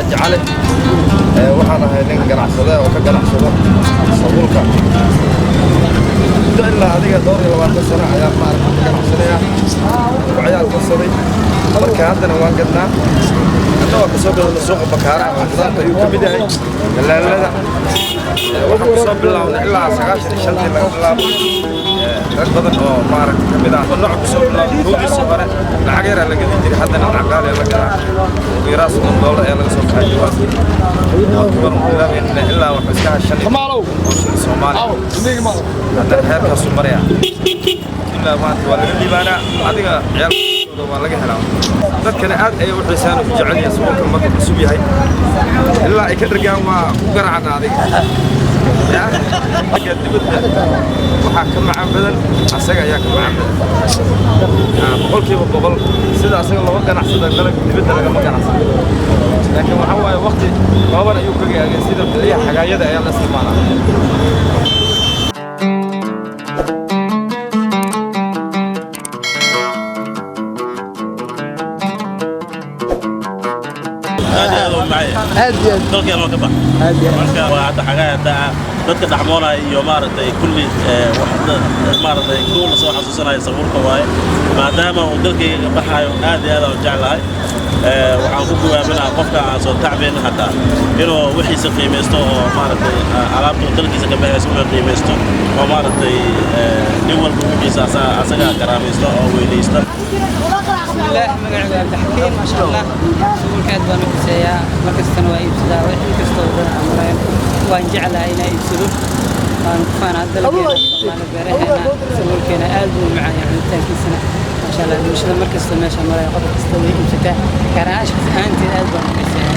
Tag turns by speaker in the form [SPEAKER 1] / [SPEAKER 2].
[SPEAKER 1] حاج علي وحنا هايلين قناع صدا وكقناع صدا صبولك إلا هذه دوري لو أنت سنة عيال ما أعرف قناع صدا وعيال قصدي مركز عندنا وانقدنا أنه كسب السوق بكارة وحضرت يوكبيده لا وحصل بالله إلا سقاش الشنطة لا ركضنا ما أعرف كبيده والنوع كسب الله رودي السفرة العقير اللي قد يجري حدنا العقال اللي قد ويراس الدولار اللي قصد حاجة واسي أكبر من إلا وحسكها الشنطة كمالو الصومالي هذا الحياة كسومريا إلا ما تولي اللي بانا هذه عيال والله حلو dadkana aad ay u xiisaan u jecel yihiin suuqa marka cusub yahay ilaa ay ka dhirgaan waa ku garacana adiga ya marka dibadda waxa ka macaan badan asaga ayaa ka macaan badan boqolkiiba boqol sida asaga loo ganacsada dalab dibadda laga ganacsado laakiin waxa waaye waqti kooban ayuu ka gaagay sida xiliyaha xagaayada ayaa la isticmaalaa
[SPEAKER 2] هادي دولك لو كبا هادي marka waa hada xagaayada dadka dhaxmoonay iyo maaragtay kulli maaragtay kuul soo xasuusanay sawirka waay maadaama uu dalkayga baxayo aad iyo aad u jeclahay waxaan ku go'aaminaa qofka aan soo tacbeen hada inuu wixiisa qiimeysto oo maaragtay alaabta dalkiisa ka baxayso inuu qiimeysto oo maaragtay nin walba wixiisa asaga karaamaysto oo weynaysto
[SPEAKER 3] الله مقعد عبد الحكيم ما شاء الله سوق كاد بانو كسيا مركز تنوائي بسدا وحي كستو دنا عمرين وان جعل هنا يسلو وان كفان هذا اللي أنا بريهنا سوق كنا ألبو معايا يعني تاكي سنة ما شاء الله مش مركز تماشى مرة قبل كستو يمسكه كراش أنت ألبو كسيا